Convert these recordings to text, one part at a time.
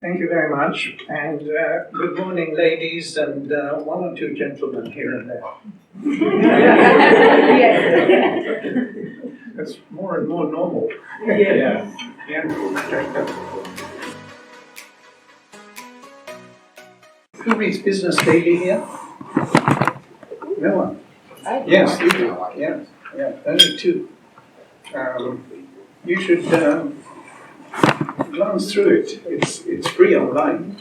Thank you very much, and good morning, ladies, and one or two gentlemen here and there. It's more and more normal. Yeah. Who reads Business Daily here? No one? Yes, you do. Yeah, only two. You should glance through it. It's free online.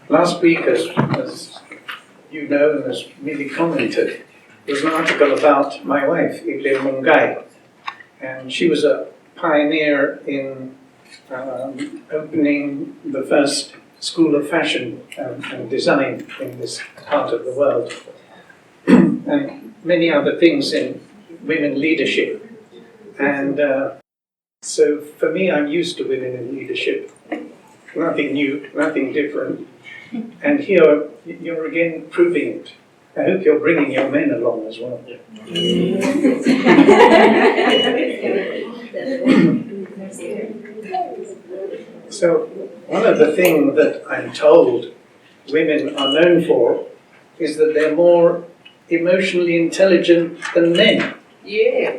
Last week, as you know, and as Millie commented, there was an article about my wife, Ible Mungai, and she was a pioneer in opening the first school of fashion and design in this part of the world, and many other things in women leadership. And so for me, I'm used to women in leadership. Nothing new, nothing different. And here, you're again proving it. I hope you're bringing your men along as well. So, one of the things that I'm told women are known for is that they're more emotionally intelligent than men. Yeah.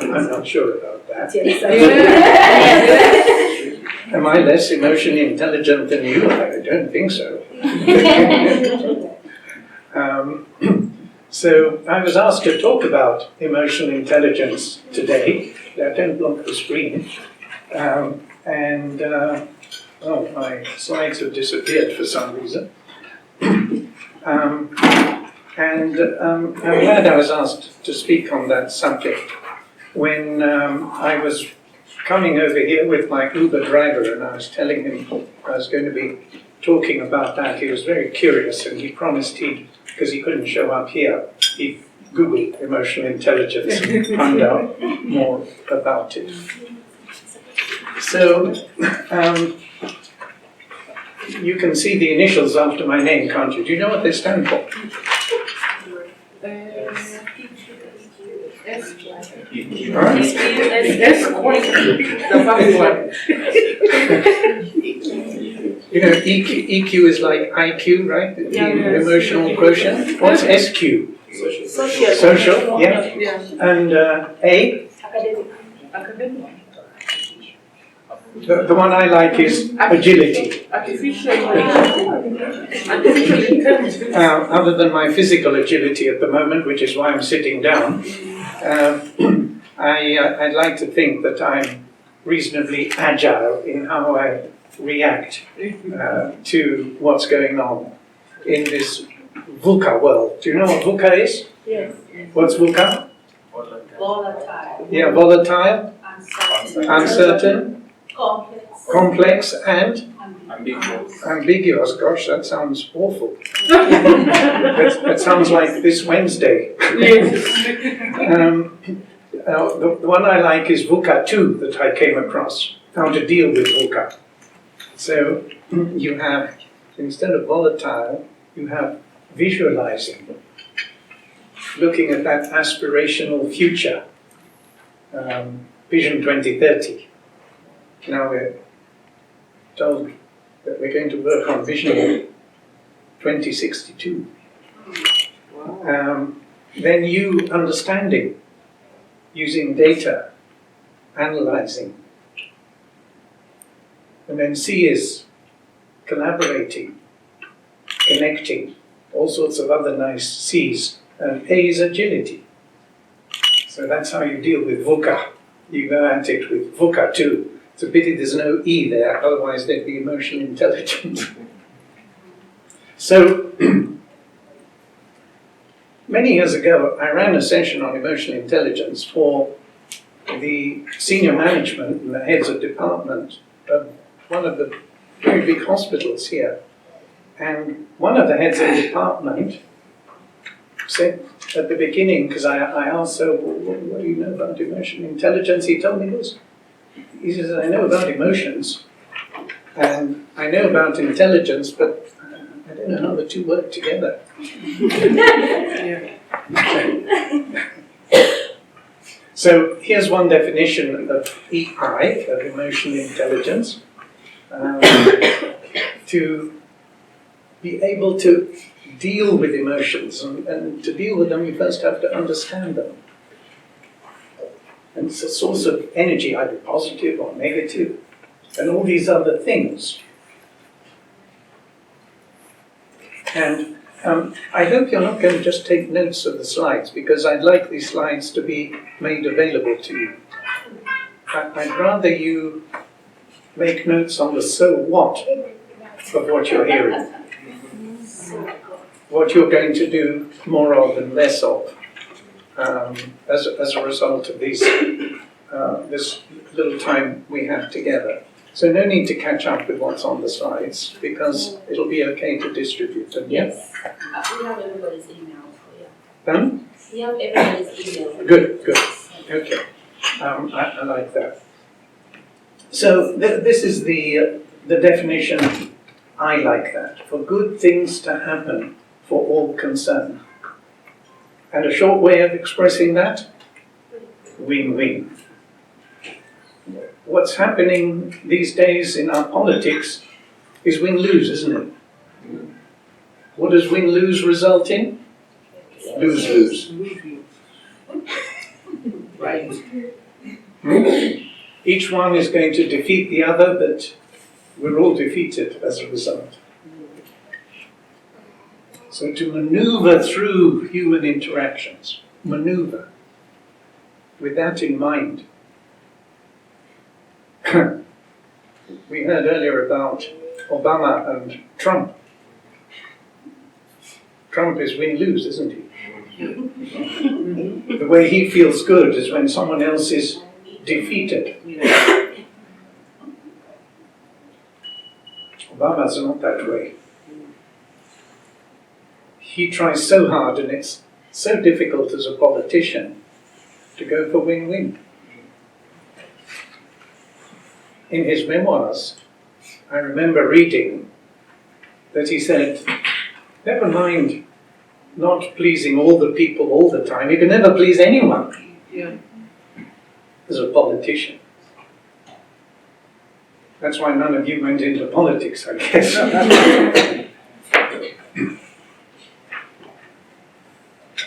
I'm not sure about that. Am I less emotionally intelligent than you? I don't think so. So I was asked to talk about emotional intelligence today. Don't block the screen. My slides have disappeared for some reason. I'm glad I was asked to speak on that subject. When I was coming over here with my Uber driver and I was telling him I was going to be talking about that, he was very curious and he promised because he couldn't show up here, he'd Google emotional intelligence and find out more about it. So, you can see the initials after my name, can't you? Do you know what they stand for? You know, EQ is like IQ, right? Emotional quotient. What's SQ? Social, yeah. And A? Academic. The one I like is agility. Artificial intelligence. Other than my physical agility at the moment, which is why I'm sitting down, I'd like to think that I'm reasonably agile in how I react to what's going on in this VUCA world. Do you know what VUCA is? Yes. What's VUCA? Volatile. Yeah, volatile, uncertain, complex and ambiguous. Gosh, that sounds awful. That sounds like this Wednesday. The one I like is VUCA 2 that I came across, how to deal with VUCA. So you have, instead of volatile, you have visualizing, looking at that aspirational future, Vision 2030. Now we're told that we're going to work on Vision 2062. Then you understanding, using data, analyzing. And then C is collaborating, connecting, all sorts of other nice C's. And A is agility. So that's how you deal with VUCA. You go at it with VUCA 2. It's a pity there's no E there, otherwise they'd be emotionally intelligent. So, many years ago, I ran a session on emotional intelligence for the senior management and the heads of department of one of the very big hospitals here. And one of the heads of department said at the beginning, because I asked, so what do you know about emotional intelligence? He told me this. He says, I know about emotions, and I know about intelligence, but I don't know how the two work together. So here's one definition of EI, of emotional intelligence. to be able to deal with emotions. And to deal with them, you first have to understand them. And it's a source of energy, either positive or negative, and all these other things. And I hope you're not going to just take notes of the slides, because I'd like these slides to be made available to you. I'd rather you make notes on the so what of what you're hearing. What you're going to do more of and less of as a result of this little time we have together. So no need to catch up with what's on the slides, because it'll be okay to distribute them. Yes. We have everybody's email. Done? We have everybody's email. Good. Okay. I like that. So this is the definition. I like that. For good things to happen for all concerned. And a short way of expressing that? Win-win. What's happening these days in our politics is win-lose, isn't it? What does win-lose result in? Lose-lose. Right. Each one is going to defeat the other, but we're all defeated as a result. So to maneuver through human interactions, maneuver, with that in mind. We heard earlier about Obama and Trump. Trump is win-lose, isn't he? The way he feels good is when someone else is defeated. Obama's not that way. He tries so hard, and it's so difficult as a politician to go for win-win. In his memoirs, I remember reading that he said, never mind not pleasing all the people all the time, you can never please anyone as a politician. That's why none of you went into politics, I guess.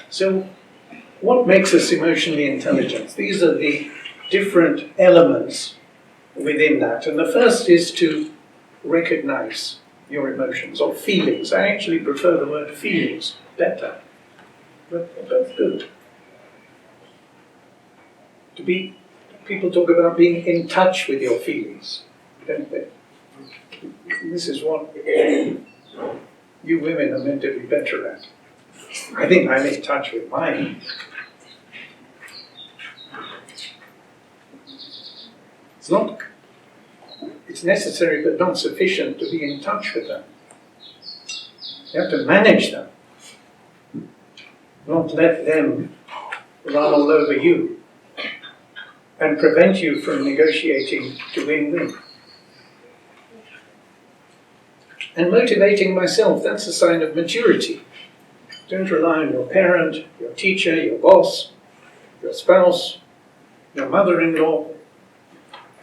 So, what makes us emotionally intelligent? These are the different elements within that. And the first is to recognize your emotions or feelings. I actually prefer the word feelings better, but they're both good. People talk about being in touch with your feelings, don't they? This is what you women are meant to be better at. I think I'm in touch with mine. It's necessary but not sufficient to be in touch with them. You have to manage them. Not let them run all over you and prevent you from negotiating to win-win. And motivating myself, that's a sign of maturity. Don't rely on your parent, your teacher, your boss, your spouse, your mother-in-law.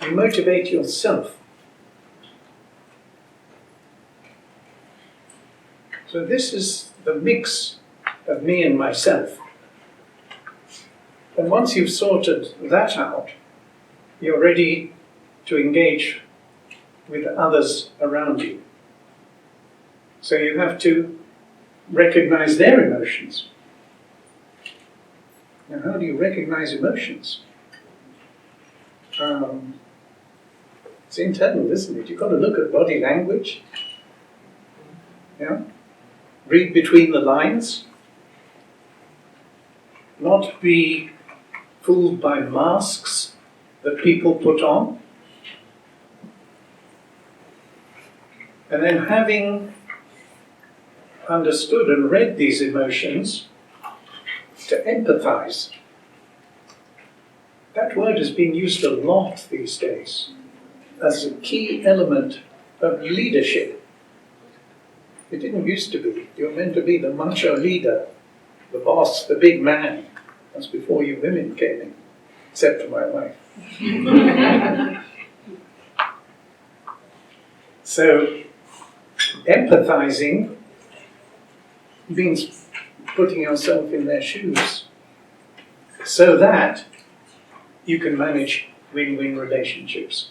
You motivate yourself. So this is the mix of me and myself. And once you've sorted that out, you're ready to engage with others around you. So you have to recognize their emotions. Now, how do you recognize emotions? It's internal, isn't it? You've got to look at body language. Yeah? Read between the lines. Not be fooled by masks that people put on. And then having understood and read these emotions, to empathize. That word is being used a lot these days as a key element of leadership. It didn't used to be. You were meant to be the macho leader, the boss, the big man. That's before you women came in, except for my wife. So empathizing means putting yourself in their shoes so that you can manage win-win relationships.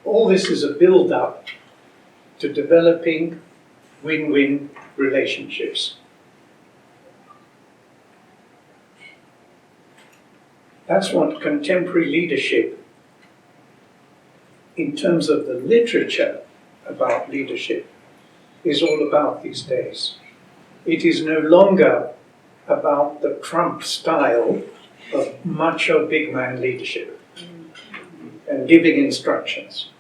All this is a build-up to developing win-win relationships. That's what contemporary leadership, in terms of the literature about leadership, is all about these days. It is no longer about the Trump style of macho big man leadership and giving instructions.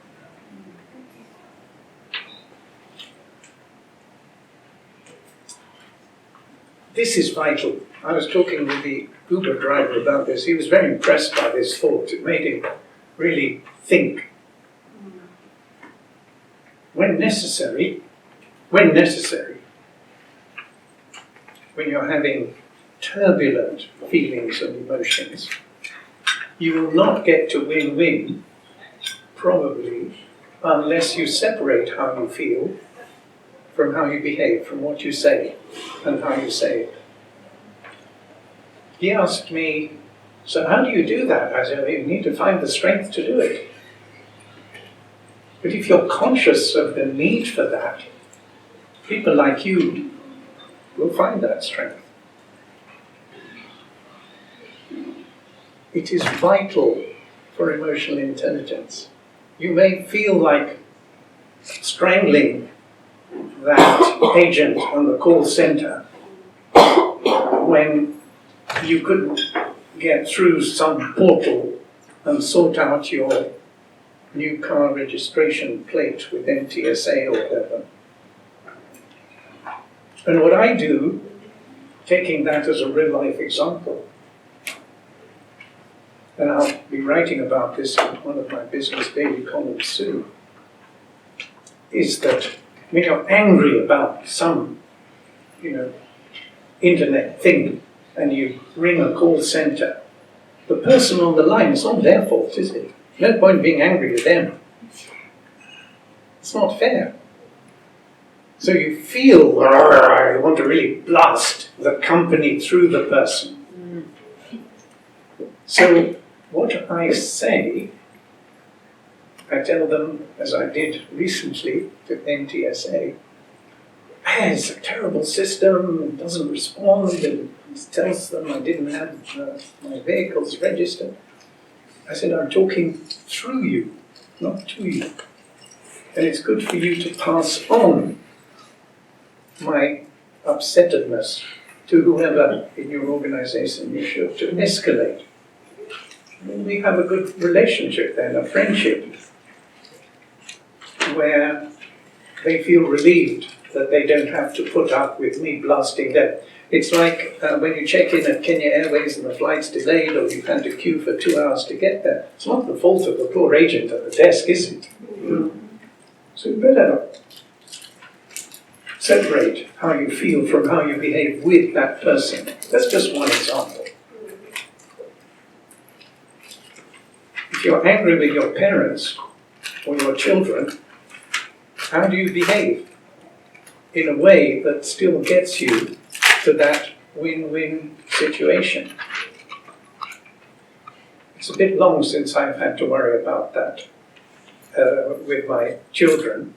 This is vital. I was talking with the Uber driver about this. He was very impressed by this thought. It made him really think. When necessary, when you're having turbulent feelings and emotions, you will not get to win-win, probably, unless you separate how you feel from how you behave, from what you say and how you say it. He asked me, so how do you do that? I said, you need to find the strength to do it. But if you're conscious of the need for that, people like you will find that strength. It is vital for emotional intelligence. You may feel like strangling that agent on the call center when you couldn't get through some portal and sort out your new car registration plate with NTSA or whatever. And what I do, taking that as a real life example, and I'll be writing about this in one of my business daily columns soon, is that when you're angry about some, internet thing, and you ring a call center, the person on the line, it's not their fault, is it? No point being angry with them. It's not fair. So you feel, you want to really blast the company through the person. So what I say, I tell them, as I did recently to NTSA, it's a terrible system, it doesn't respond, it tells them I didn't have my vehicles registered. I said, I'm talking through you, not to you. And it's good for you to pass on my upsettedness to whoever in your organization you should, to escalate. And we have a good relationship then, a friendship, where they feel relieved that they don't have to put up with me blasting them. It's like when you check in at Kenya Airways and the flight's delayed or you've had to queue for 2 hours to get there. It's not the fault of the poor agent at the desk, is it? So you better separate how you feel from how you behave with that person. That's just one example. If you're angry with your parents or your children, how do you behave in a way that still gets you to that win-win situation? It's a bit long since I've had to worry about that with my children.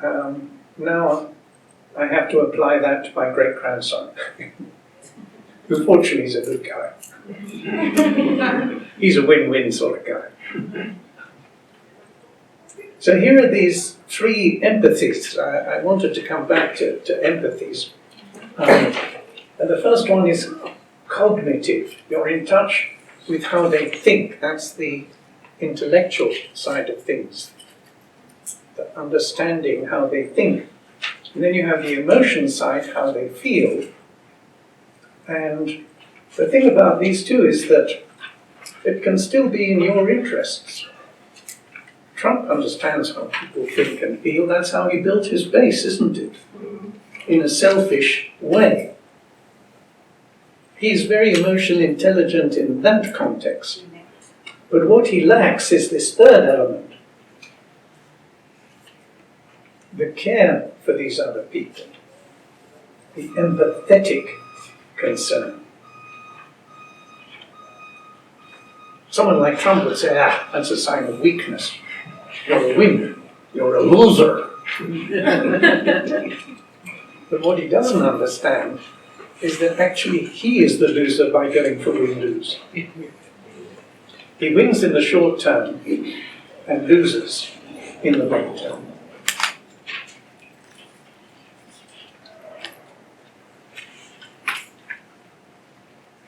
Now I have to apply that to my great-grandson, who fortunately is a good guy. He's a win-win sort of guy. So here are these 3 empathies. I wanted to come back to empathies. And the first one is cognitive. You're in touch with how they think. That's the intellectual side of things. The understanding how they think. And then you have the emotion side, how they feel. And the thing about these two is that it can still be in your interests. Trump understands how people think and feel. That's how he built his base, isn't it? In a selfish way. He's very emotionally intelligent in that context. But what he lacks is this third element, the care for these other people, the empathetic concern. Someone like Trump would say, that's a sign of weakness. You're a wimp. You're a loser. But what he doesn't understand is that actually he is the loser by going fully lose. He wins in the short term and loses in the long term.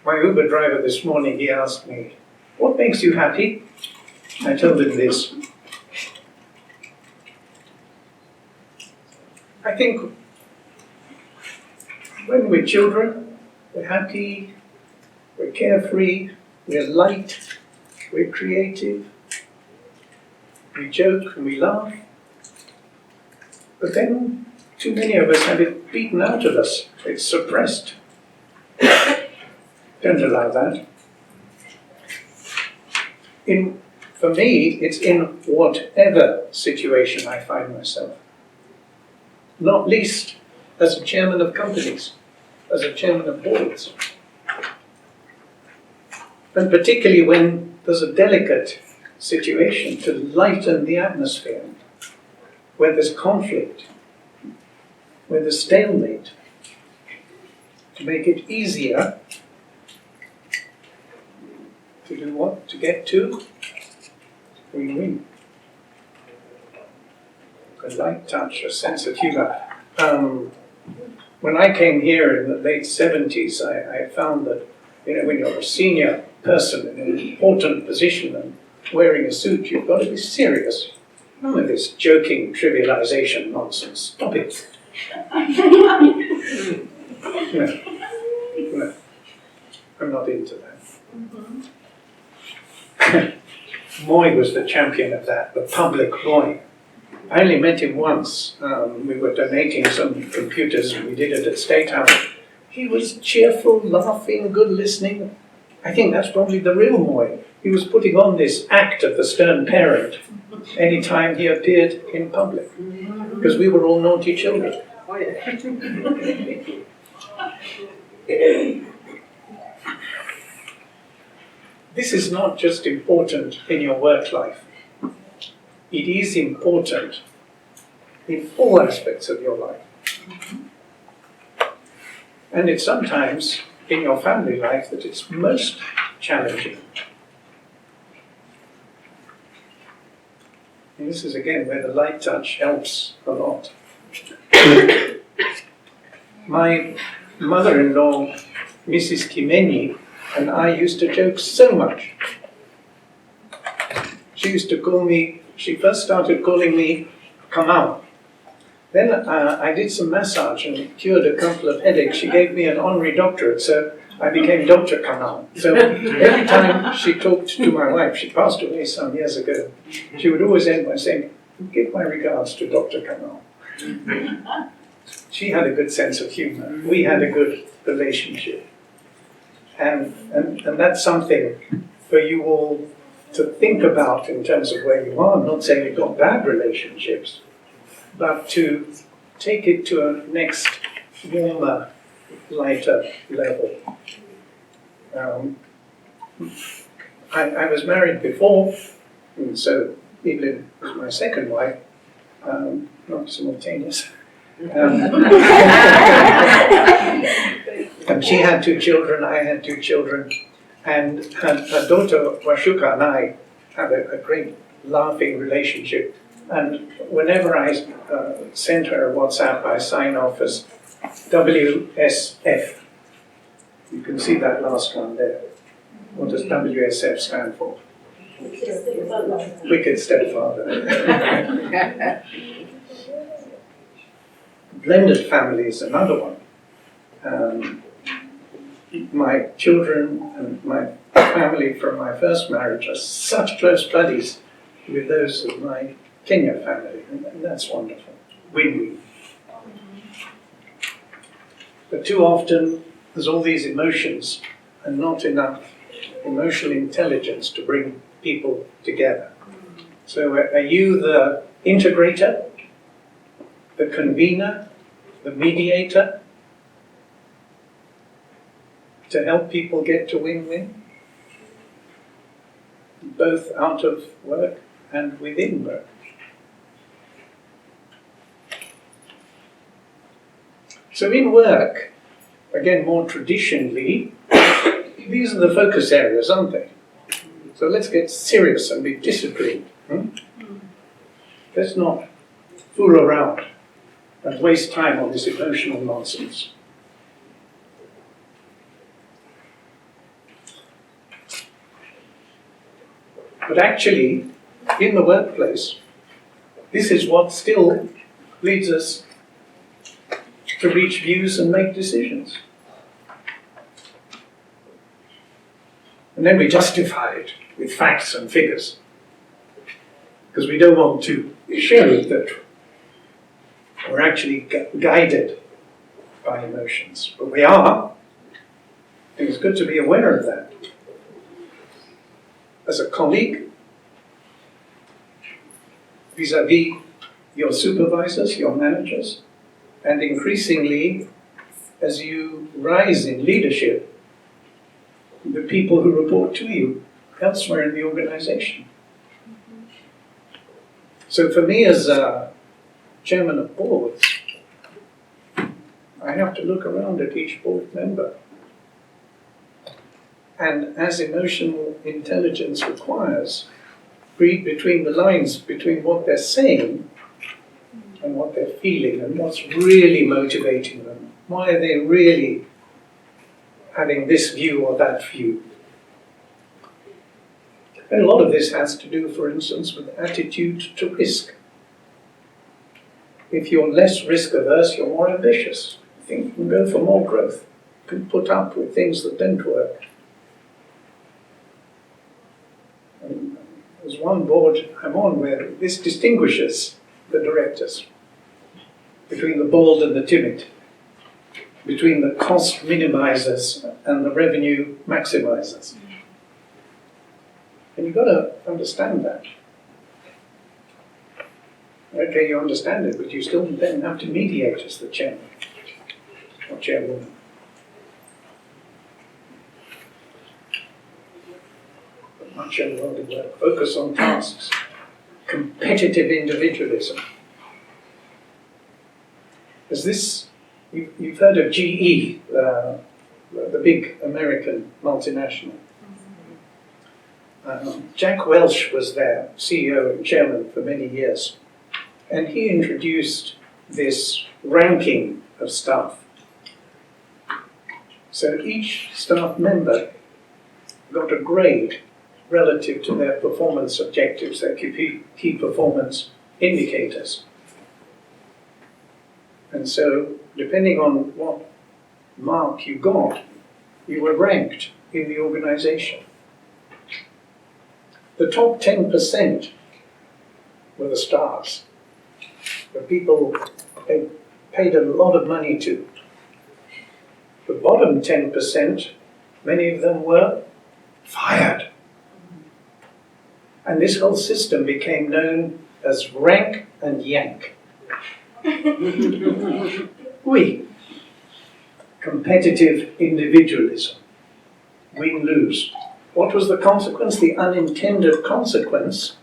My Uber driver this morning, he asked me, what makes you happy? I told him this. I think when we're children, we're happy, we're carefree, we're light, we're creative, we joke and we laugh. But then too many of us have it beaten out of us. It's suppressed. Don't allow that. For me, it's in whatever situation I find myself. Not least as a chairman of companies, as a chairman of boards. And particularly when there's a delicate situation to lighten the atmosphere, where there's conflict, where there's stalemate, to make it easier to do what? To get to win-win. A light touch, a sense of humor. When I came here in the late 70s, I found that, when you're a senior person in an important position and wearing a suit, you've got to be serious. None of this joking, trivialization nonsense. Stop it. No, I'm not into that. Moy was the champion of that, the public Moy. I only met him once. We were donating some computers and we did it at State House. He was cheerful, laughing, good listening. I think that's probably the real Moy. He was putting on this act of the stern parent any time he appeared in public, because we were all naughty children. This is not just important in your work life. It is important in all aspects of your life. And it's sometimes in your family life that it's most challenging. And this is again where the light touch helps a lot. My mother-in-law, Mrs. Kimeni, and I used to joke so much. She first started calling me Kamau. Then I did some massage and it cured a couple of headaches. She gave me an honorary doctorate, so I became Dr. Kamau. So every time she talked to my wife, she passed away some years ago, she would always end by saying, give my regards to Dr. Kamau. She had a good sense of humor. We had a good relationship. And that's something for you all to think about in terms of where you are. I'm not saying you've got bad relationships, but to take it to a next warmer, lighter level. I was married before, and so Evelyn was my second wife, not simultaneous. And she had 2 children, I had 2 children, and her daughter Washuka and I had a great laughing relationship. And whenever I send her a WhatsApp, I sign off as WSF. You can see that last one there. What does WSF stand for? Wicked Stepfather. Blended family is another one. My children and my family from my first marriage are such close buddies with those of my Kenya family, and that's wonderful. Win-win. But too often, there's all these emotions and not enough emotional intelligence to bring people together. So are you the integrator the convener, the mediator, to help people get to win-win, both out of work and within work. So in work, again, more traditionally, these are the focus areas, aren't they? So let's get serious and be disciplined. Let's not fool around and waste time on this emotional nonsense. But actually, in the workplace, this is what still leads us to reach views and make decisions. And then we justify it with facts and figures, because we don't want to show that we're actually guided by emotions. But we are, and it's good to be aware of that. As a colleague, vis-à-vis your supervisors, your managers, and increasingly, as you rise in leadership, the people who report to you elsewhere in the organization. So for me as a chairman of boards, I have to look around at each board member. And as emotional intelligence requires, read between the lines between what they're saying and what they're feeling and what's really motivating them. Why are they really having this view or that view? And a lot of this has to do, for instance, with attitude to risk. If you're less risk averse, you're more ambitious. You think you can go for more growth. You can put up with things that don't work. And there's one board I'm on where this distinguishes the directors between the bold and the timid, between the cost minimizers and the revenue maximizers. And you've got to understand that. Okay, you understand it, but you still then have to mediate as the chairman or chairwoman. But much of the world of work, focus on tasks, competitive individualism. Is this, you've heard of GE, the big American multinational. Jack Welch was their CEO and chairman for many years. And he introduced this ranking of staff. So each staff member got a grade relative to their performance objectives, their key performance indicators. And so, depending on what mark you got, you were ranked in the organization. The top 10% were the stars, the people they paid a lot of money to. The bottom 10%, many of them were fired. And this whole system became known as rank and yank. Competitive individualism, win-lose. What was the consequence? The unintended consequence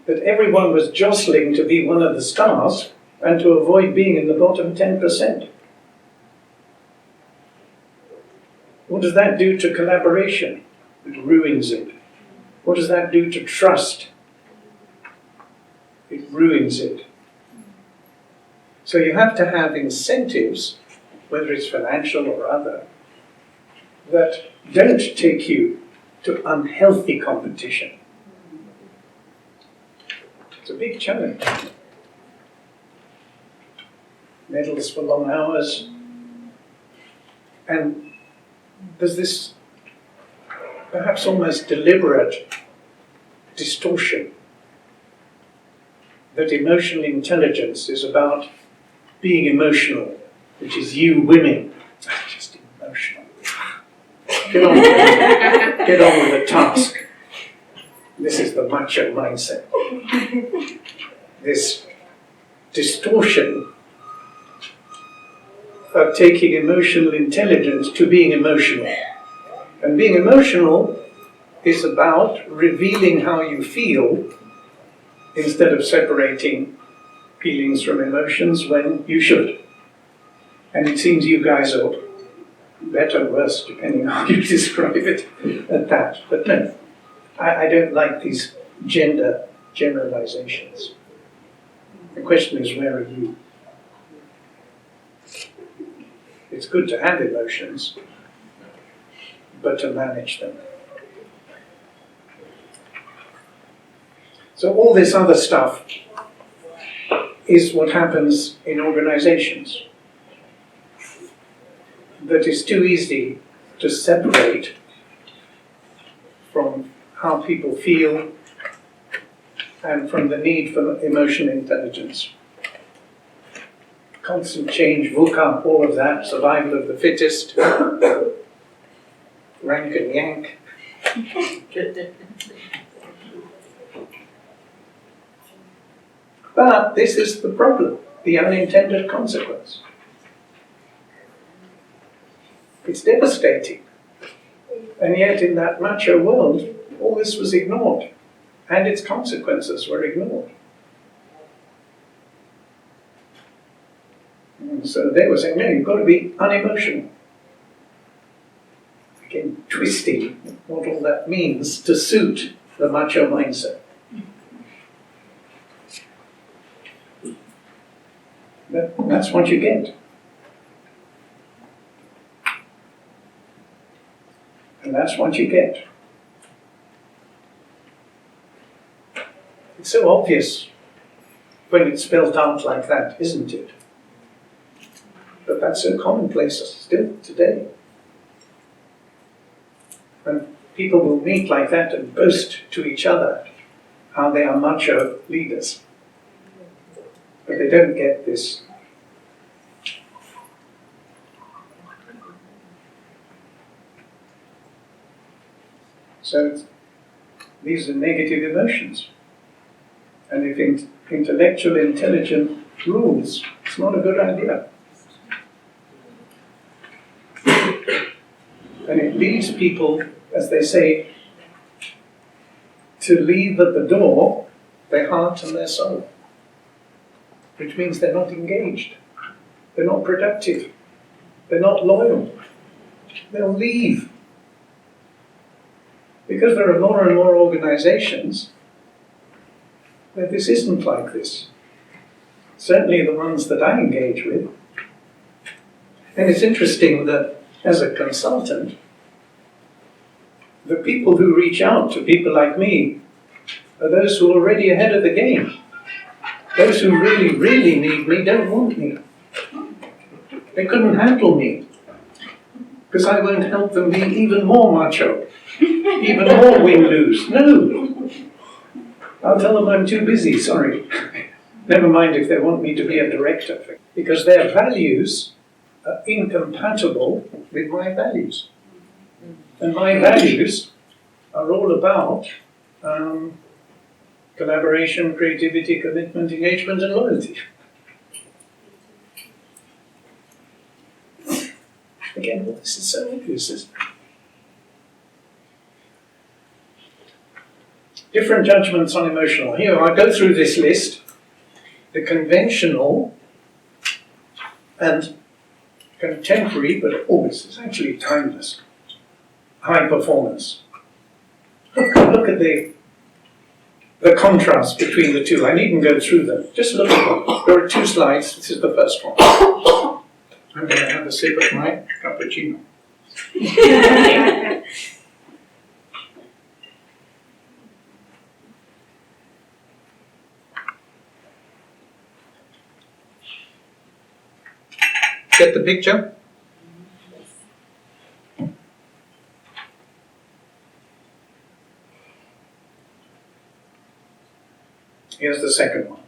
that everyone was jostling to be one of the stars and to avoid being in the bottom 10%. What does that do to collaboration? It ruins it. What does that do to trust? It ruins it. So you have to have incentives, whether it's financial or other, that don't take you to unhealthy competition. It's a big challenge. Medals for long hours. And there's this perhaps almost deliberate distortion that emotional intelligence is about being emotional, which is you women. Just emotional. Get on with the task. This is the macho mindset. This distortion of taking emotional intelligence to being emotional. And being emotional is about revealing how you feel instead of separating feelings from emotions when you should. And it seems you guys are better or worse, depending on how you describe it, at that. But no, I don't like these gender generalizations. The question is, where are you? It's good to have emotions, but to manage them. So all this other stuff is what happens in organizations. That is too easy to separate from how people feel and from the need for emotional intelligence. Constant change, VUCA, all of that, survival of the fittest, rank and yank. But this is the problem, the unintended consequence. It's devastating. And yet in that macho world, all this was ignored. And its consequences were ignored. And so they were saying, no, you've got to be unemotional. Again, twisting what all that means to suit the macho mindset. That's what you get. And that's what you get. It's so obvious when it's spelled out like that, isn't it? But that's so commonplace still today. When people will meet like that and boast to each other how they are macho leaders. But they don't get this. So these are negative emotions. And if intellectual intelligence rules, it's not a good idea. And it leads people, as they say, to leave at the door their heart and their soul. Which means they're not engaged. They're not productive. They're not loyal. They'll leave. Because there are more and more organizations where this isn't like this. Certainly the ones that I engage with. And it's interesting that as a consultant, the people who reach out to people like me are those who are already ahead of the game. Those who really, really need me don't want me. They couldn't handle me. Because I won't help them be even more macho, even more win-lose. No. I'll tell them I'm too busy, sorry. Never mind if they want me to be a director. Because their values are incompatible with my values. And my values are all about collaboration, creativity, commitment, engagement, and loyalty. Again, well, this is so obvious, isn't it? Different judgments on emotional. Here, I go through this list. The conventional and contemporary, but always, it's actually timeless. High performance. Look at the contrast between the two. I needn't go through them. Just look at them. There are two slides. This is the first one. I'm going to have a sip of my cappuccino. Get the picture? Here's the second one.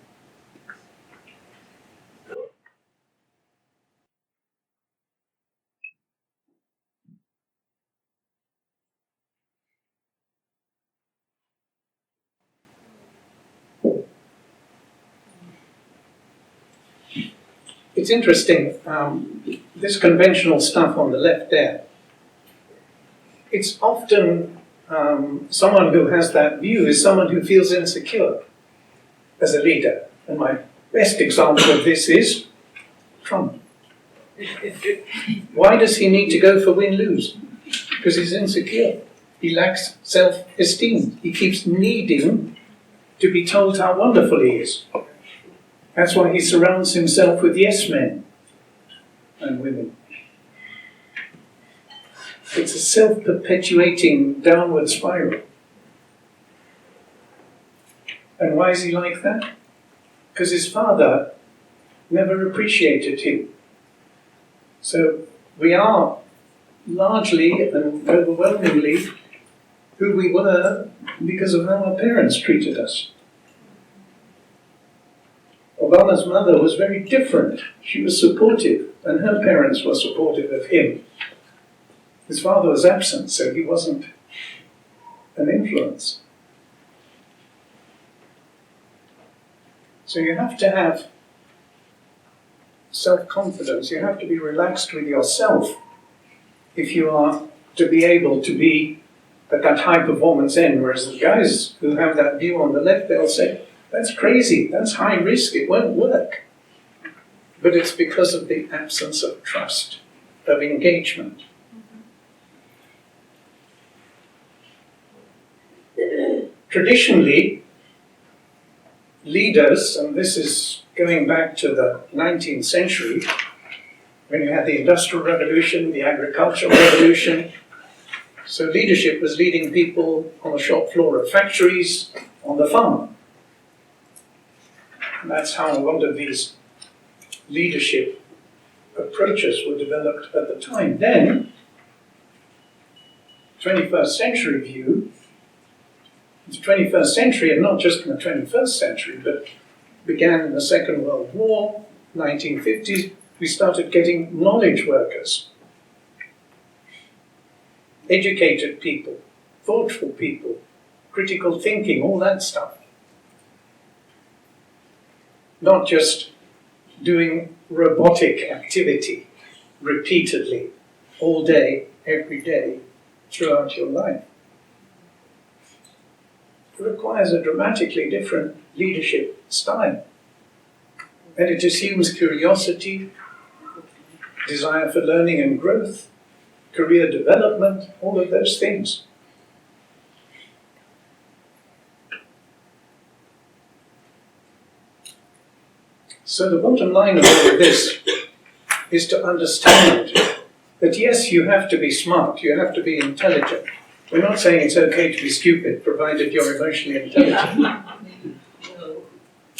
It's interesting, this conventional stuff on the left there, it's often someone who has that view is someone who feels insecure as a leader. And my best example of this is Trump. Why does he need to go for win-lose? Because he's insecure. He lacks self-esteem. He keeps needing to be told how wonderful he is. That's why he surrounds himself with yes men and women. It's a self-perpetuating downward spiral. And why is he like that? Because his father never appreciated him. So we are largely and overwhelmingly who we were because of how our parents treated us. Obama's mother was very different. She was supportive, and her parents were supportive of him. His father was absent, so he wasn't an influence. So you have to have self-confidence. You have to be relaxed with yourself if you are to be able to be at that high performance end. Whereas the guys who have that view on the left, they'll say, that's crazy, that's high risk, it won't work. But it's because of the absence of trust, of engagement. Traditionally, leaders, and this is going back to the 19th century, when you had the Industrial Revolution, the Agricultural Revolution, so leadership was leading people on the shop floor of factories, on the farm. And that's how a lot of these leadership approaches were developed at the time. Then, 21st century view, the 21st century, and not just in the 21st century, but began in the Second World War, 1950s, we started getting knowledge workers, educated people, thoughtful people, critical thinking, all that stuff. Not just doing robotic activity repeatedly, all day, every day, throughout your life. It requires a dramatically different leadership style. And it assumes curiosity, desire for learning and growth, career development, all of those things. So the bottom line of all of this is to understand that yes, you have to be smart, you have to be intelligent. We're not saying it's okay to be stupid, provided you're emotionally intelligent.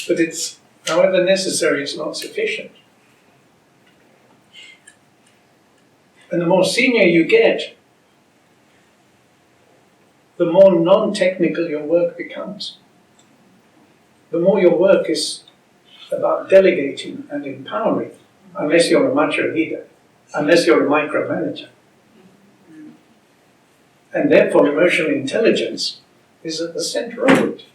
But it's, however necessary, it's not sufficient. And the more senior you get, the more non-technical your work becomes. The more your work is about delegating and empowering, unless you're a macho leader, unless you're a micromanager. And therefore, emotional intelligence is at the center of it.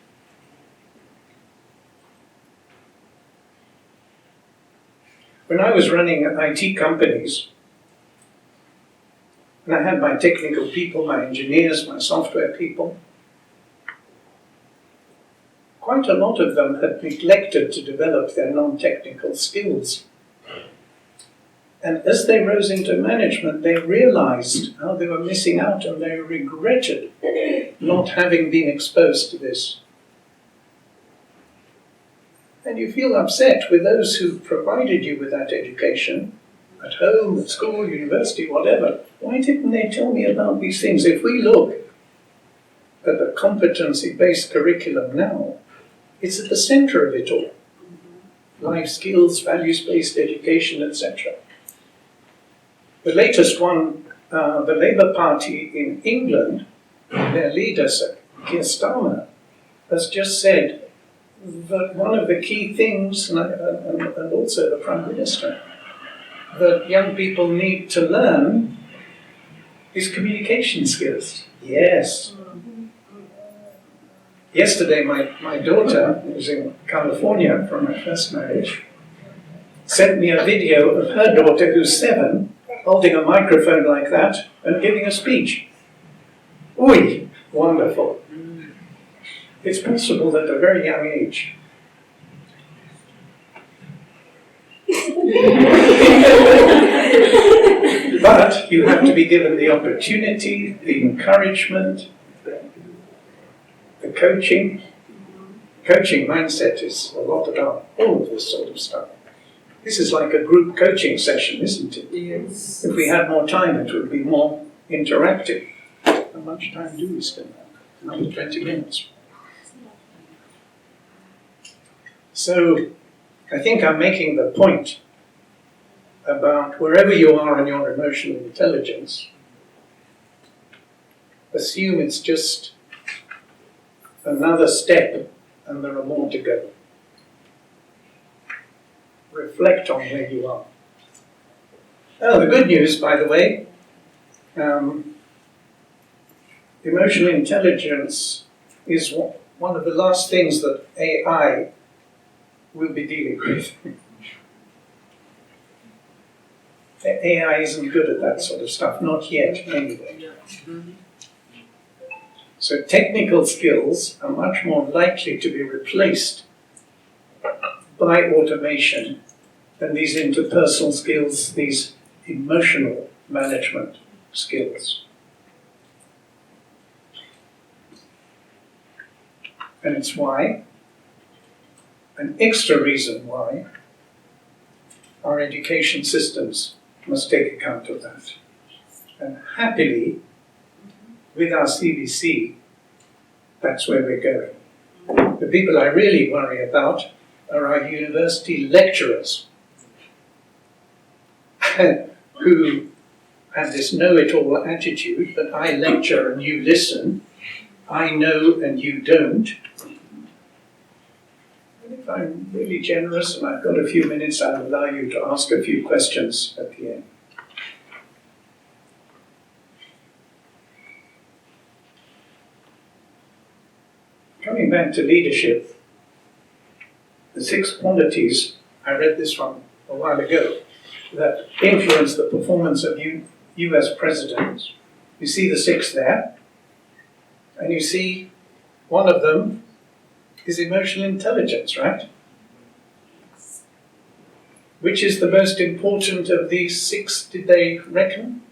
When I was running IT companies, and I had my technical people, my engineers, my software people, quite a lot of them had neglected to develop their non-technical skills. And as they rose into management, they realized how they were missing out, and they regretted not having been exposed to this. And you feel upset with those who provided you with that education, at home, at school, university, whatever. Why didn't they tell me about these things? If we look at the competency-based curriculum now, it's at the center of it all. Life skills, values-based education, etc. The latest one, the Labour Party in England, their leader, Sir Keir Starmer, has just said that one of the key things, and also the Prime Minister, that young people need to learn is communication skills. Yes. Yesterday, my daughter, who was in California from my first marriage, sent me a video of her daughter, who's 7, holding a microphone like that and giving a speech. Oi, wonderful. It's possible at a very young age. But you have to be given the opportunity, the encouragement, the coaching. Coaching mindset is a lot about all of this sort of stuff. This is like a group coaching session, isn't it? Yes. If we had more time, it would be more interactive. How much time do we still have? Another 20 minutes. So, I think I'm making the point about wherever you are in your emotional intelligence, assume it's just another step and there are more to go. Reflect on where you are. Oh, the good news, by the way, emotional intelligence is one of the last things that AI will be dealing with. AI isn't good at that sort of stuff, not yet, anyway. So technical skills are much more likely to be replaced by automation than these interpersonal skills, these emotional management skills. And it's why, an extra reason why, our education systems must take account of that. And happily, with our CBC, that's where we're going. The people I really worry about are our university lecturers who have this know-it-all attitude that I lecture and you listen, I know and you don't. And if I'm really generous and I've got a few minutes, I'll allow you to ask a few questions at the end. Coming back to leadership, the 6 qualities, I read this one a while ago, that influence the performance of US presidents. You see the 6 there, and you see one of them is emotional intelligence, right? Which is the most important of these 6, did they reckon?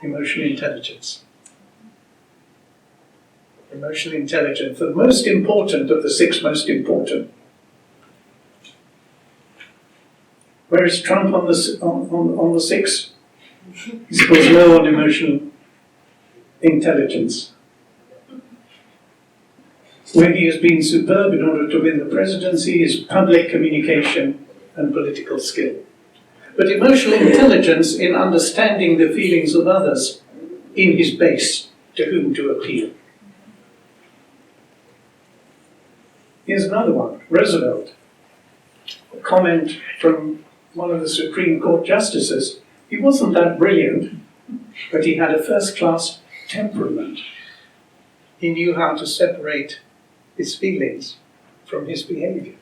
Emotional intelligence. Emotional intelligence, the most important of the 6 most important. Where is Trump on the 6? He scores low on emotional intelligence. Where he has been superb in order to win the presidency is public communication and political skill. But emotional intelligence in understanding the feelings of others in his base to whom to appeal. Here's another one, Roosevelt. A comment from one of the Supreme Court justices. He wasn't that brilliant, but he had a first-class temperament. He knew how to separate his feelings from his behavior.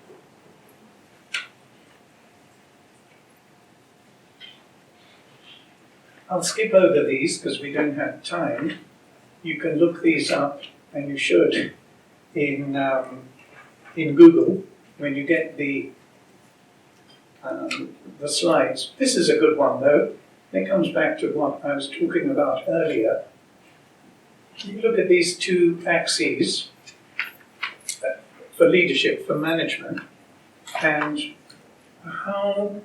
I'll skip over these because we don't have time. You can look these up, and you should, in Google when you get the slides. This is a good one, though. It comes back to what I was talking about earlier. You look at these 2 axes for leadership, for management, and how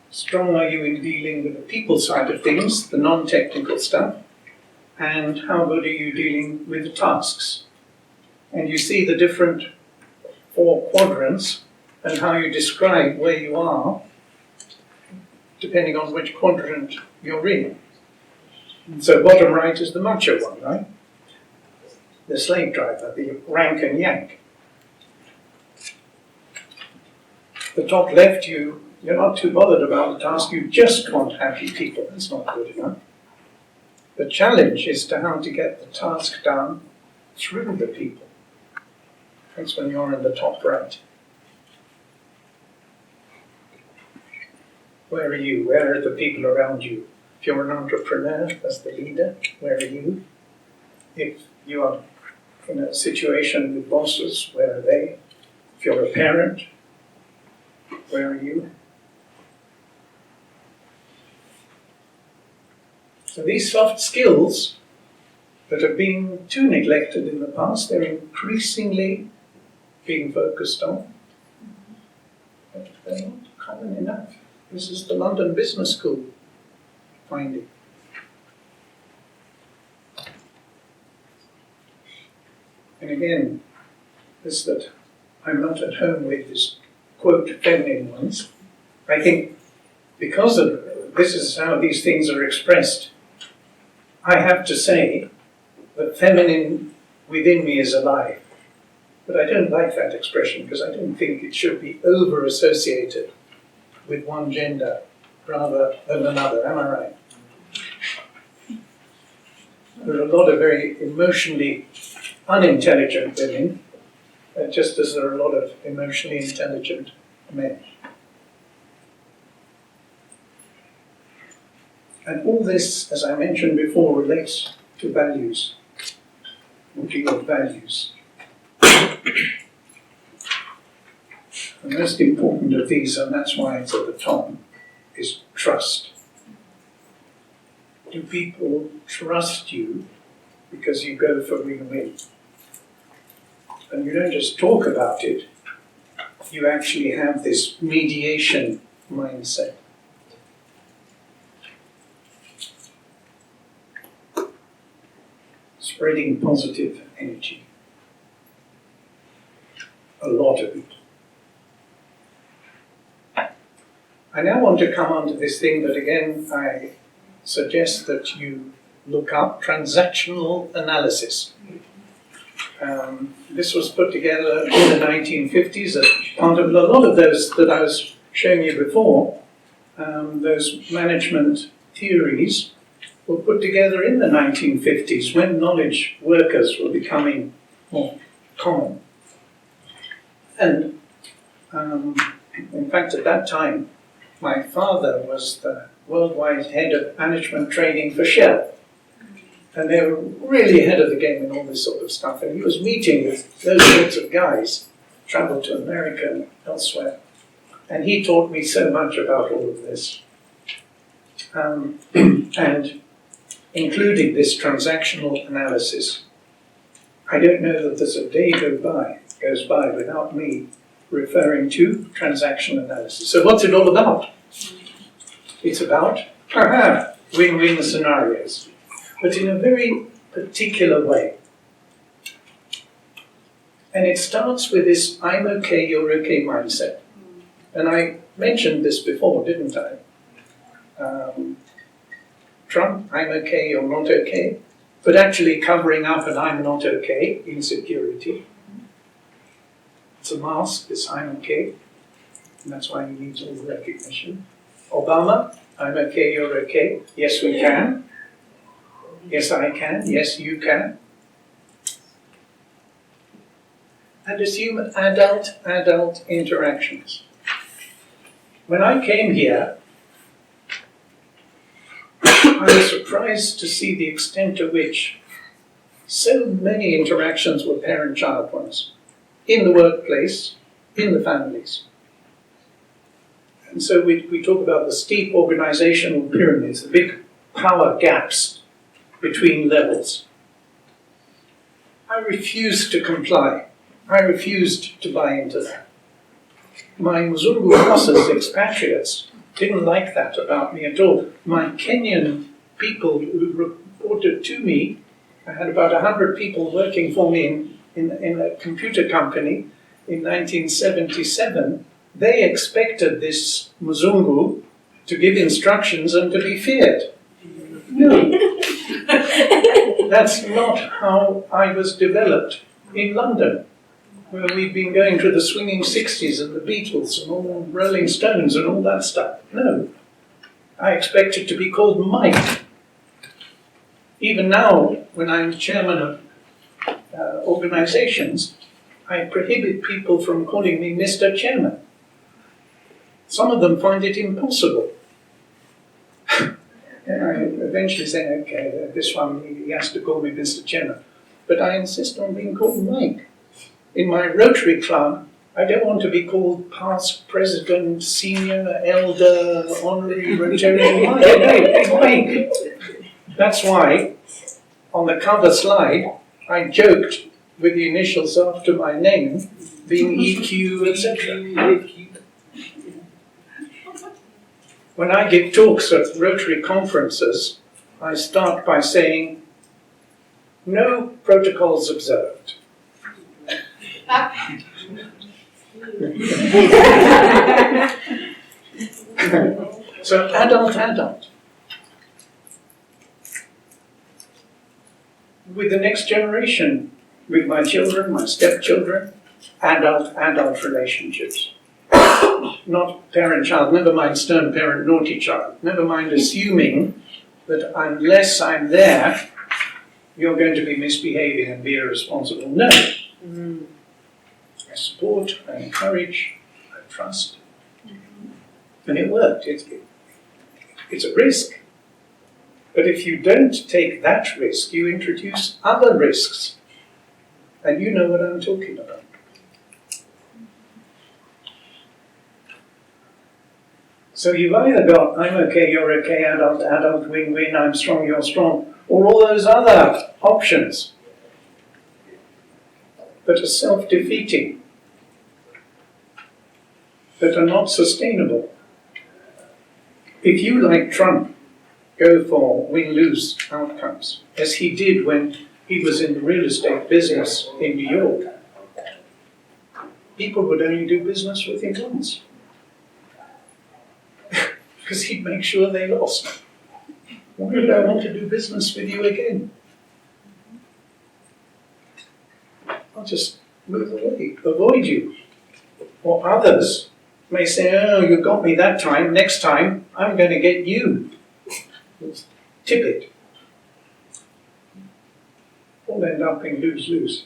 strong are you in dealing with the people side of things, the non-technical stuff, and how good are you dealing with the tasks? And you see the different 4 quadrants and how you describe where you are depending on which quadrant you're in. So bottom right is the macho one, right? The slave driver, the rank and yank. The top left, you're not too bothered about the task, you just want happy people. That's not good enough. The challenge is to how to get the task done through the people. That's when you're in the top right. Where are you? Where are the people around you? If you're an entrepreneur as the leader, where are you? If you are in a situation with bosses, where are they? If you're a parent, where are you? So these soft skills that have been too neglected in the past, they're increasingly being focused on. But they're not common enough. This is the London Business School finding. And again, this that I'm not at home with this quote feminine ones. I think because of this is how these things are expressed, I have to say that feminine within me is alive. But I don't like that expression because I don't think it should be over-associated with one gender rather than another. Am I right? There are a lot of very emotionally unintelligent women, just as there are a lot of emotionally intelligent men. And all this, as I mentioned before, relates to values. What are your values? The most important of these, and that's why it's at the top, is trust. Do people trust you because you go for win-win? And you don't just talk about it, you actually have this mediation mindset. Spreading positive energy. A lot of it. I now want to come on to this thing that again I suggest that you look up, transactional analysis. This was put together in the 1950s as part of a lot of those that I was showing you before. Those management theories were put together in the 1950s when knowledge workers were becoming more common. And in fact, at that time, my father was the worldwide head of management training for Shell. And they were really ahead of the game in all this sort of stuff. And he was meeting with those sorts of guys, traveled to America and elsewhere. And he taught me so much about all of this. And including this transactional analysis. I don't know that there's a day goes by without me referring to transactional analysis. So what's it all about? It's about win-win scenarios, but in a very particular way. And it starts with this I'm okay, you're okay mindset. And I mentioned this before, didn't I? Trump, I'm okay, you're not okay. But actually covering up an I'm not okay, insecurity. It's a mask, this I'm okay. And that's why he needs all the recognition. Obama, I'm okay, you're okay. Yes, we can. Yes, I can. Yes, you can. And assume adult interactions. When I came here, I was surprised to see the extent to which so many interactions were parent-child ones, in the workplace, in the families. And so we talk about the steep organizational pyramids, the big power gaps between levels. I refused to comply. I refused to buy into that. My Mzungu bosses, expatriates, didn't like that about me at all. My Kenyan people who reported to me, I had about 100 people working for me in a computer company in 1977. They expected this Mzungu to give instructions and to be feared. No, that's not how I was developed in London, where we'd been going through the swinging 60s and the Beatles and all Rolling Stones and all that stuff. No, I expected to be called Mike. Even now, when I'm chairman of organizations, I prohibit people from calling me Mr. Chairman. Some of them find it impossible. eventually saying, okay, this one, he has to call me Mr. Chairman. But I insist on being called Mike. In my Rotary Club, I don't want to be called past president, senior, elder, honorary Rotarian. Mike. That's why, on the cover slide, I joked with the initials after my name, being EQ, etc. When I give talks at Rotary conferences, I start by saying, no protocols observed. So adult. With the next generation, with my children, my stepchildren, adult relationships. Not parent-child, never mind stern parent, naughty child. Never mind assuming that unless I'm there, you're going to be misbehaving and be irresponsible. No. I support, I encourage, I trust. And it worked. It's a risk. But if you don't take that risk, you introduce other risks. And you know what I'm talking about. So you've either got, I'm okay, you're okay, adult, win-win, I'm strong, you're strong, or all those other options that are self-defeating, that are not sustainable. If you, like Trump, go for win-lose outcomes, as he did when he was in the real estate business in New York, people would only do business with him once. Because he'd make sure they lost. Why would I want to do business with you again? I'll just move away, avoid you. Or others may say, oh, you got me that time, next time I'm going to get you. Tip it. All end up in lose-lose.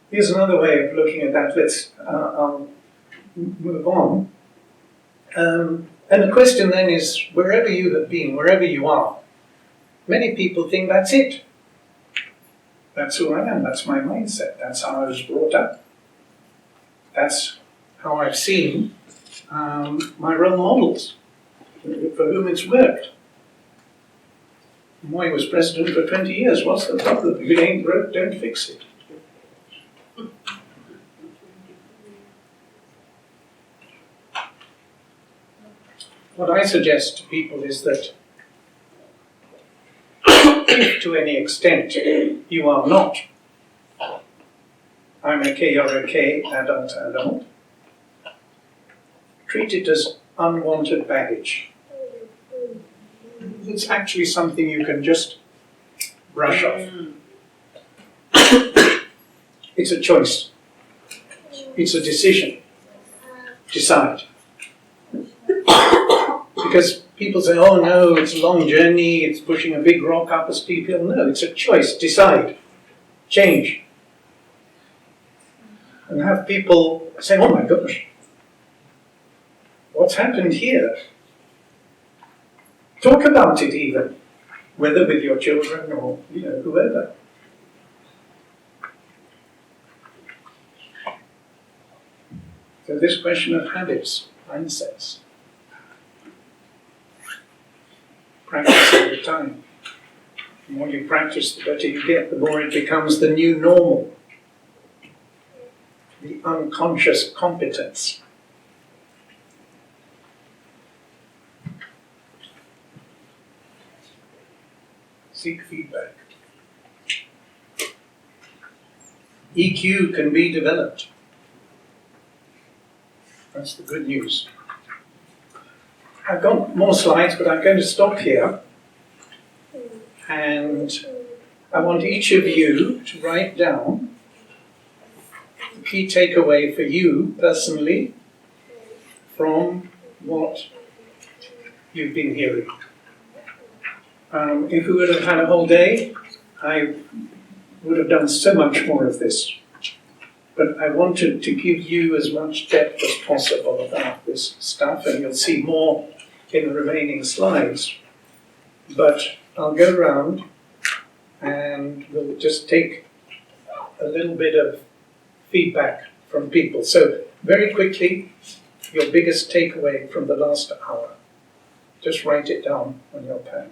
Here's another way of looking at that. I'll move on. And the question then is, wherever you have been, wherever you are, many people think that's it. That's who I am, that's my mindset, that's how I was brought up. That's how I've seen my role models, for whom it's worked. Moy was president for 20 years, what's the problem? If it ain't broke, don't fix it. What I suggest to people is that if to any extent you are not, I'm okay, you're okay, adult, treat it as unwanted baggage. It's actually something you can just brush off. It's a choice. It's a decision. Decide. Because people say, oh no, it's a long journey, it's pushing a big rock up a steep hill. No, it's a choice. Decide. Change. And have people say, oh my gosh, what's happened here? Talk about it even, whether with your children or whoever. So this question of habits, mindsets, practice all the time. The more you practice, the better you get, the more it becomes the new normal. The unconscious competence. Seek feedback. EQ can be developed. That's the good news. I've got more slides, but I'm going to stop here. And I want each of you to write down the key takeaway for you personally from what you've been hearing. If we would have had a whole day, I would have done so much more of this. But I wanted to give you as much depth as possible about this stuff, and you'll see more in the remaining slides, but I'll go round and we'll just take a little bit of feedback from people. So very quickly, your biggest takeaway from the last hour. Just write it down on your pad.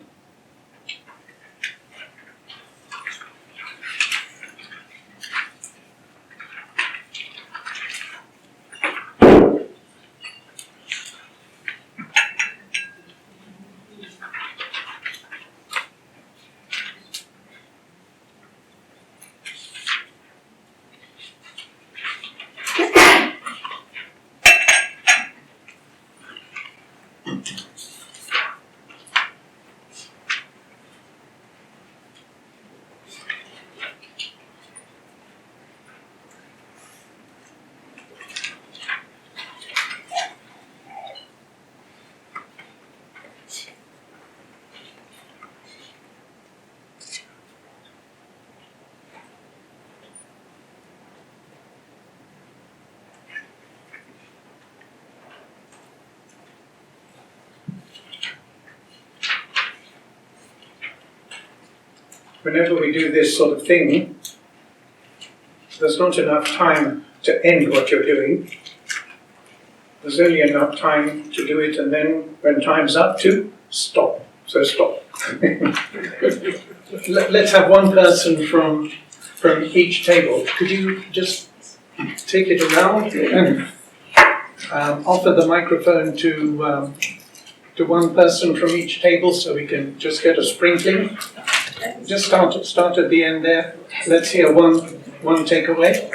Whenever we do this sort of thing, there's not enough time to end what you're doing. There's only enough time to do it, and then when time's up to stop. So stop. Let's have one person from each table. Could you just take it around and offer the microphone to one person from each table so we can just get a sprinkling? Just start at the end there. Let's hear one takeaway.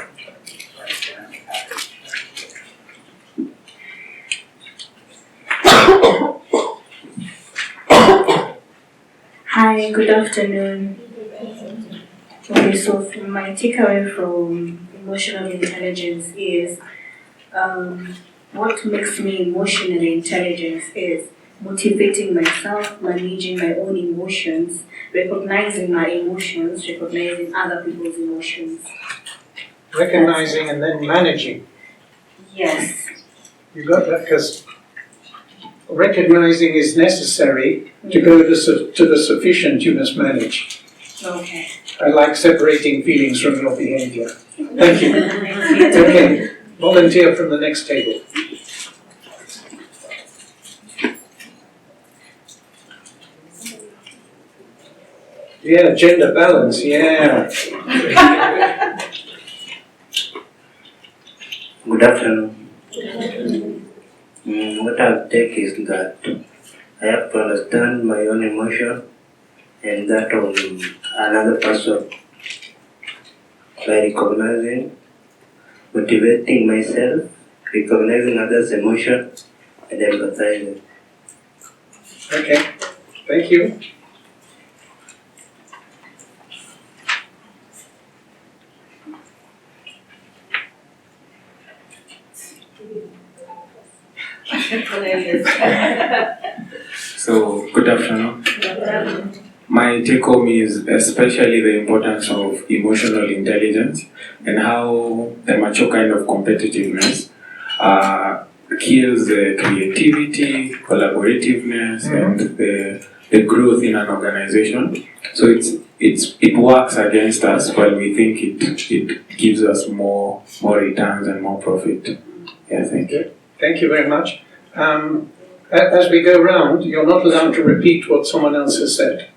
Hi, good afternoon. Okay, so my takeaway from emotional intelligence is what makes me emotionally intelligent is motivating myself, managing my own emotions, recognizing my emotions, recognizing other people's emotions. Recognizing and then managing. Yes. You got that? Because recognizing is necessary to go to the sufficient you must manage. Okay. I like separating feelings from your behavior. Thank you. Okay, volunteer from the next table. Yeah, gender balance, yeah. Good afternoon. What I'll take is that I have to understand my own emotion and that of another person by recognizing, motivating myself, recognizing others' emotion, and empathizing. Okay, thank you. So, good afternoon. My take home is especially the importance of emotional intelligence and how the mature kind of competitiveness kills the creativity, collaborativeness, and the growth in an organization. So it works against us while we think it gives us more returns and more profit. Yeah, thank you. Thank you very much. As we go round, you're not allowed to repeat what someone else has said.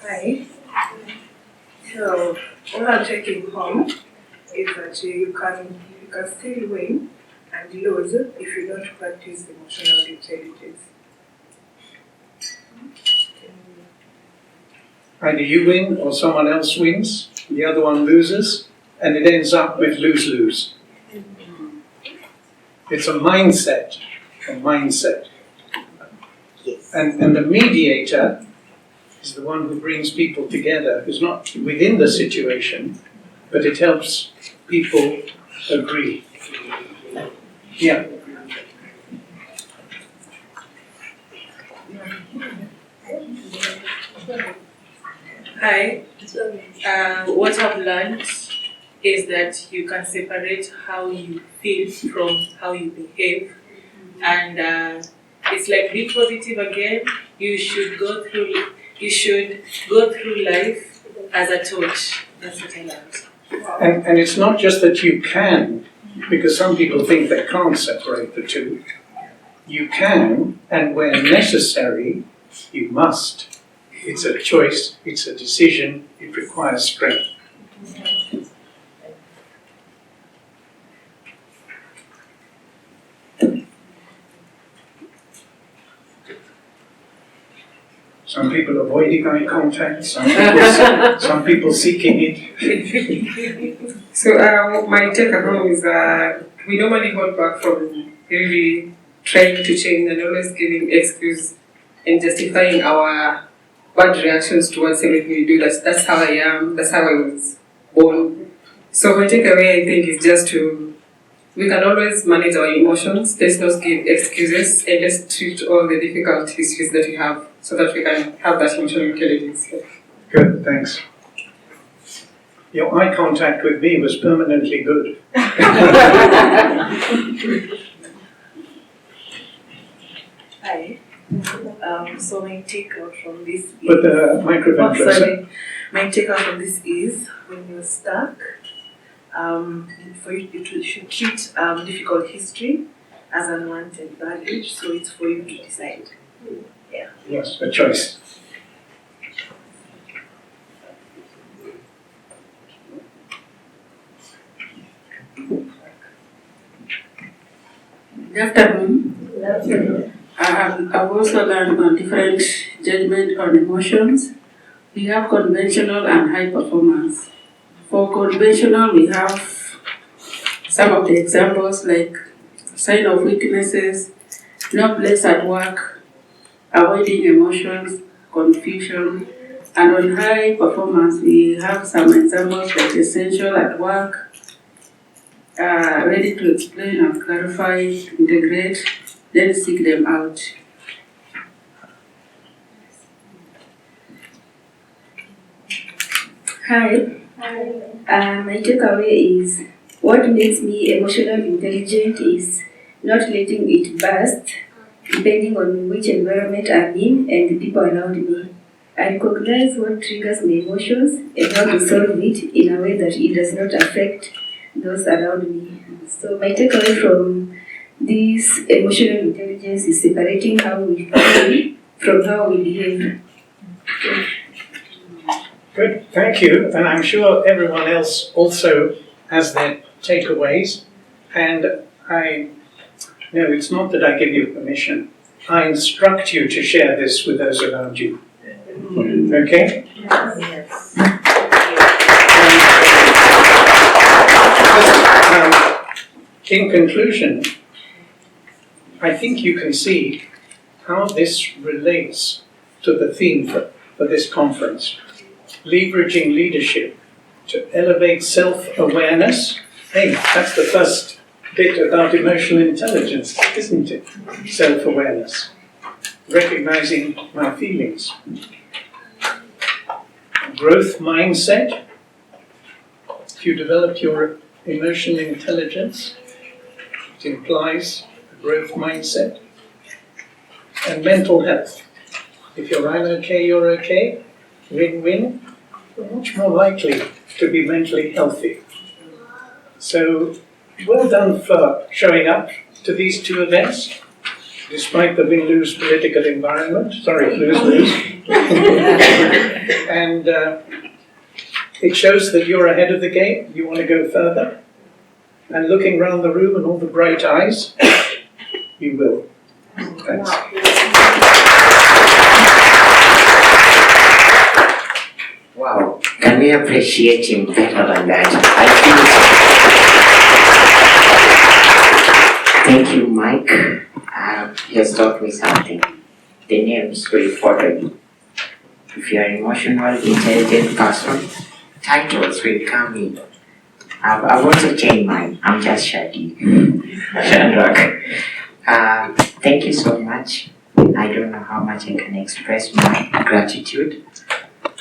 Hi. So what I'm taking home is that you can still win and lose if you don't practice emotional intelligence. Either you win or someone else wins, the other one loses, and it ends up with lose-lose. It's a mindset. And the mediator is the one who brings people together, who's not within the situation, but it helps people agree. Yeah. Hi. What I've learned is that you can separate how you feel from how you behave, and it's like be positive again. You should go through life as a torch. That's what I learned. And it's not just that you can, because some people think they can't separate the two. You can, and where necessary, you must. It's a choice, it's a decision, it requires strength. Some people avoiding eye contact, some people seeking it. So my take home is we normally hold back from really trying to change and always giving excuse and justifying our bad reactions towards everything we do. That's how I am, that's how I was born. So my takeaway I think is just we can always manage our emotions, let's not give excuses, and let's treat all the difficult issues that we have so that we can have that emotional intelligence. Good, thanks. Your eye contact with me was permanently good. Hi. So my takeout from this is... Put the microphone closer. My takeout from this is, when you're stuck, for you should treat difficult history as unwanted baggage, so it's for you to decide. Yeah. Yes, a choice. Good afternoon. I've also learned on different judgment on emotions. We have conventional and high performance. For conventional, we have some of the examples like sign of weaknesses, no place at work, avoiding emotions, confusion. And on high performance, we have some examples like essential at work, ready to explain and clarify, integrate, then seek them out. Hi. My takeaway is what makes me emotional intelligent is not letting it burst, depending on which environment I'm in and the people around me. I recognize what triggers my emotions and how to solve it in a way that it does not affect those around me. So my takeaway from this emotional intelligence is separating how we feel from how we behave. Good, thank you. And I'm sure everyone else also has their takeaways. And no, it's not that I give you permission. I instruct you to share this with those around you. Okay? Yes. In conclusion, I think you can see how this relates to the theme for this conference. Leveraging leadership to elevate self-awareness. Hey, that's the first bit about emotional intelligence, isn't it? Self-awareness. Recognizing my feelings. Growth mindset. If you develop your emotional intelligence, it implies a growth mindset. And mental health. If I'm okay, you're okay. Win-win. You're much more likely to be mentally healthy. So, well done for showing up to these two events, despite the win-lose political environment. Sorry, lose-lose. And it shows that you're ahead of the game, you want to go further. And looking around the room and all the bright eyes, you will. Thanks. Wow, can we appreciate him better than that? Thank you, Mike. He has taught me something. The names will follow you. If you are an emotional, intelligent person, titles will come in. I've also changed mine. I'm just Shadi. Shadrach. Thank you so much. I don't know how much I can express my gratitude.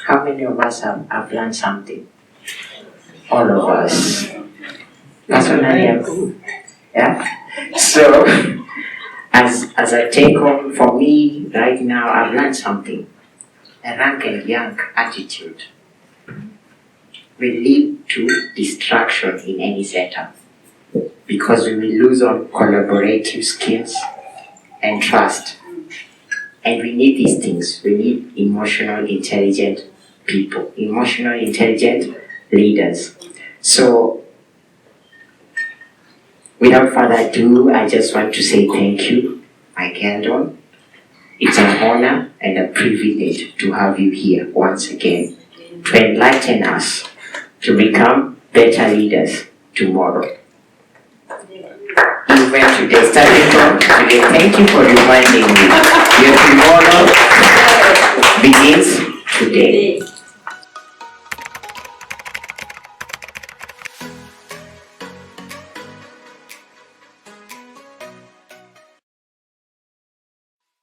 How many of us have learned something? all of us. Personally, yeah. So, as a take home for me right now, I've learned something. A rank and young attitude will lead to distraction in any setup because we will lose on collaborative skills and trust. And we need these things. We need emotional intelligent people, emotional intelligent leaders. So, without further ado, I just want to say thank you, Mike Eldon. It's an honor and a privilege to have you here once again to enlighten us to become better leaders tomorrow. Even today, starting from today, thank you for reminding me your tomorrow begins today.